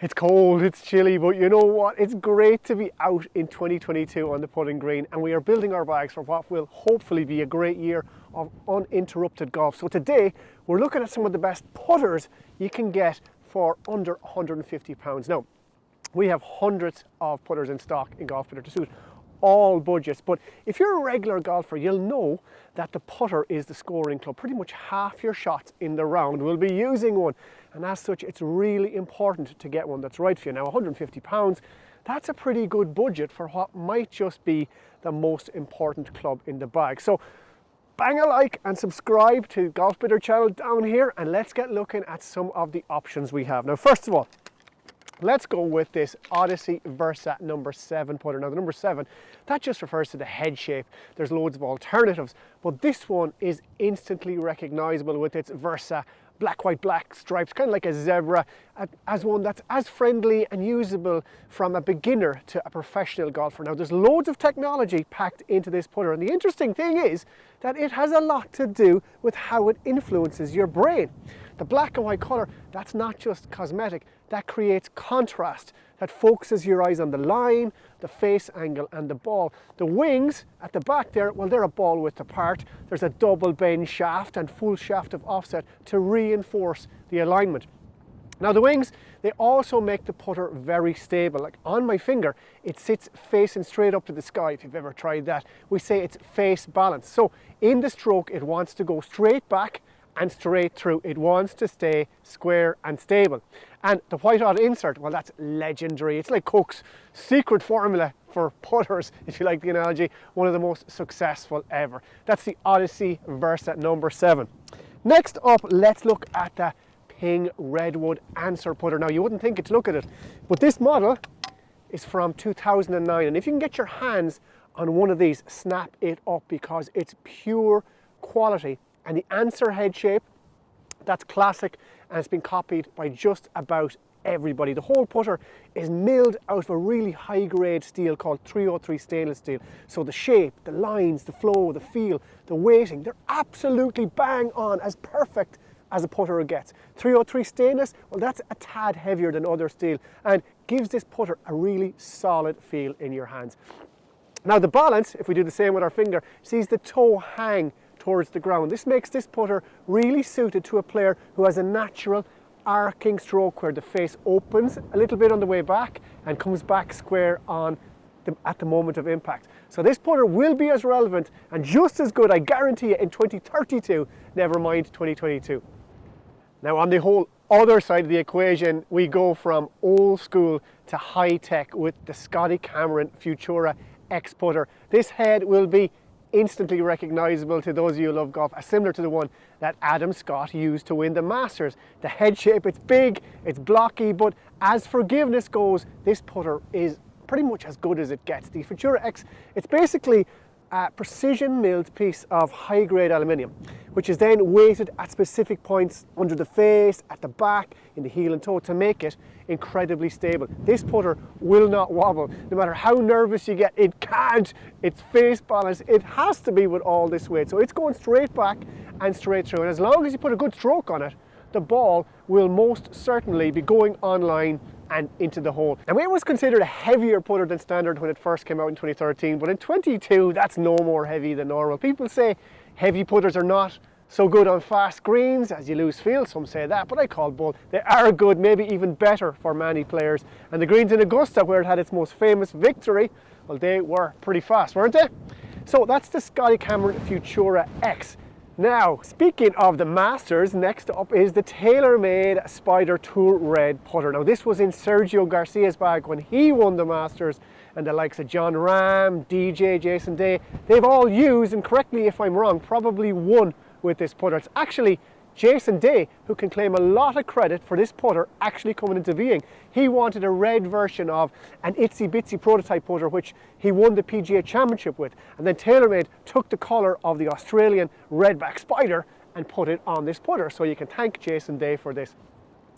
It's cold, it's chilly, but you know what? It's great to be out in 2022 on the putting green, and we are building our bags for what will hopefully be a great year of uninterrupted golf. So today, we're looking at some of the best putters you can get for under £150. Now, we have hundreds of putters in stock in Golfbidder to suit all budgets, but if you're a regular golfer, you'll know that the putter is the scoring club. Pretty much half your shots in the round will be using one, and as such it's really important to get one that's right for you. Now, £150, that's a pretty good budget for what might just be the most important club in the bag. So bang a like and subscribe to Golfbidder channel down here, and let's get looking at some of the options we have. Now, first of all, let's go with this ODYSSEY Versa number 7 putter. Now, the number 7, that just refers to the head shape. There's loads of alternatives, but this one is instantly recognizable with its Versa black, white, black stripes, kind of like a zebra, as one that's as friendly and usable from a beginner to a professional golfer. Now, there's loads of technology packed into this putter, and the interesting thing is that it has a lot to do with how it influences your brain. The black and white color, that's not just cosmetic, that creates contrast, that focuses your eyes on the line, the face angle and the ball. The wings at the back there, well, they're a ball width apart. There's a double bend shaft and full shaft of offset to reinforce the alignment. Now, the wings, they also make the putter very stable. Like on my finger, it sits facing straight up to the sky. If you've ever tried that, we say it's face balance. So in the stroke, it wants to go straight back and straight through. It wants to stay square and stable. And the white odd insert, well, that's legendary. It's like Coke's secret formula for putters, if you like the analogy. One of the most successful ever. That's the ODYSSEY Versa number 7. Next up, let's look at the Ping Redwood ANSER putter. Now, you wouldn't think it to look at it, but this model is from 2009. And if you can get your hands on one of these, snap it up, because it's pure quality. And the ANSER head shape, that's classic, and it's been copied by just about everybody. The whole putter is milled out of a really high grade steel called 303 stainless steel. So the shape, the lines, the flow, the feel, the weighting, they're absolutely bang on, as perfect as a putter gets. 303 stainless, well, that's a tad heavier than other steel and gives this putter a really solid feel in your hands. Now, the balance, if we do the same with our finger, sees the toe hang towards the ground. This makes this putter really suited to a player who has a natural arcing stroke where the face opens a little bit on the way back and comes back square on at the moment of impact. So this putter will be as relevant and just as good, I guarantee you, in 2032, never mind 2022. Now, on the whole other side of the equation, we go from old school to high tech with the SCOTTY FUTURA X putter. This head will be instantly recognizable to those of you who love golf, similar to the one that Adam Scott used to win the Masters. The head shape, it's big, it's blocky, but as forgiveness goes, this putter is pretty much as good as it gets. The Futura X, it's basically a precision milled piece of high grade aluminium, which is then weighted at specific points under the face, at the back, in the heel and toe to make it incredibly stable. This putter will not wobble. No matter how nervous you get, it can't. It's face balance. It has to be with all this weight. So it's going straight back and straight through. And as long as you put a good stroke on it, the ball will most certainly be going online and into the hole. Now, it was considered a heavier putter than standard when it first came out in 2013, but in 22, that's no more heavy than normal. People say heavy putters are not so good on fast greens as you lose feel. Some say that, but I call bull. They are good, maybe even better for many players. And the greens in Augusta, where it had its most famous victory, well, they were pretty fast, weren't they? So that's the SCOTTY FUTURA X. Now, speaking of the Masters, next up is the TAYLORMADE Spider Tour Red putter. Now, this was in Sergio Garcia's bag when he won the Masters, and the likes of John Ram, DJ, Jason Day, they've all used, and correct me if I'm wrong, probably won with this putter. It's actually Jason Day who can claim a lot of credit for this putter actually coming into being. He wanted a red version of an itsy bitsy prototype putter which he won the PGA Championship with, and then TaylorMade took the colour of the Australian redback spider and put it on this putter. So you can thank Jason Day for this.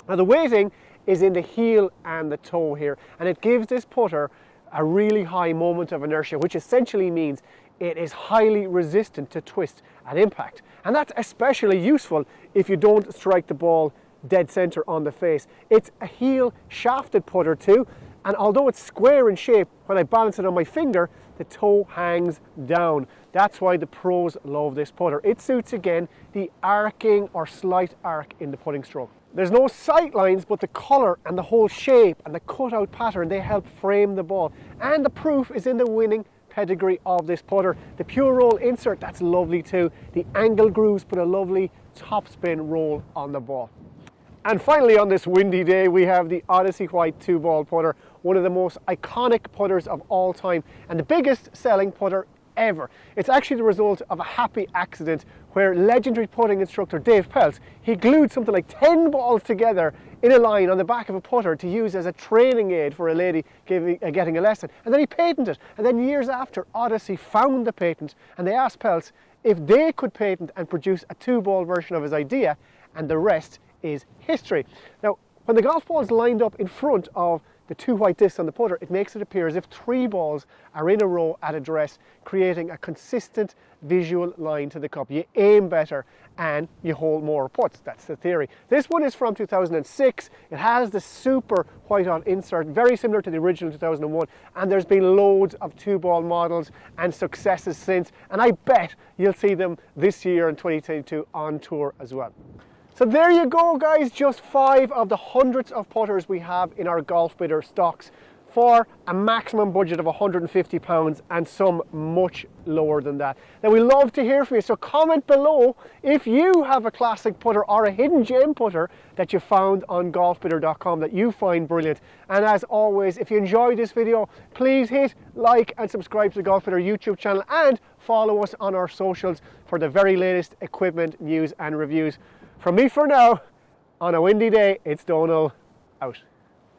Now, the weighting is in the heel and the toe here, and it gives this putter a really high moment of inertia, which essentially means it is highly resistant to twist at impact. And that's especially useful if you don't strike the ball dead center on the face. It's a heel shafted putter too, and although it's square in shape, when I balance it on my finger, the toe hangs down. That's why the pros love this putter. It suits, again, the arcing or slight arc in the putting stroke. There's no sight lines, but the colour and the whole shape and the cutout pattern, they help frame the ball. And the proof is in the winning pedigree of this putter. The pure roll insert, that's lovely too. The angle grooves put a lovely topspin roll on the ball. And finally, on this windy day, we have the ODYSSEY White 2-ball putter, one of the most iconic putters of all time and the biggest selling putter ever. It's actually the result of a happy accident where legendary putting instructor Dave Peltz, he glued something like 10 balls together in a line on the back of a putter to use as a training aid for a lady getting a lesson, and then he patented it. And then years after, ODYSSEY found the patent and they asked Peltz if they could patent and produce a 2-ball version of his idea, and the rest is history. Now, when the golf ball is lined up in front of the 2 white discs on the putter, it makes it appear as if 3 balls are in a row at address, creating a consistent visual line to the cup. You aim better and you hold more putts. That's the theory. This one is from 2006. It has the super white hot insert, very similar to the original 2001, and there's been loads of 2-ball models and successes since, and I bet you'll see them this year in 2022 on tour as well. So there you go, guys, just 5 of the hundreds of putters we have in our Golfbidder stocks for a maximum budget of £150 and some much lower than that. Now, we love to hear from you, so comment below if you have a classic putter or a hidden gem putter that you found on golfbidder.com that you find brilliant. And as always, if you enjoyed this video, please hit like and subscribe to the Golfbidder YouTube channel and follow us on our socials for the very latest equipment news and reviews. From me for now, on a windy day, it's Donal, out.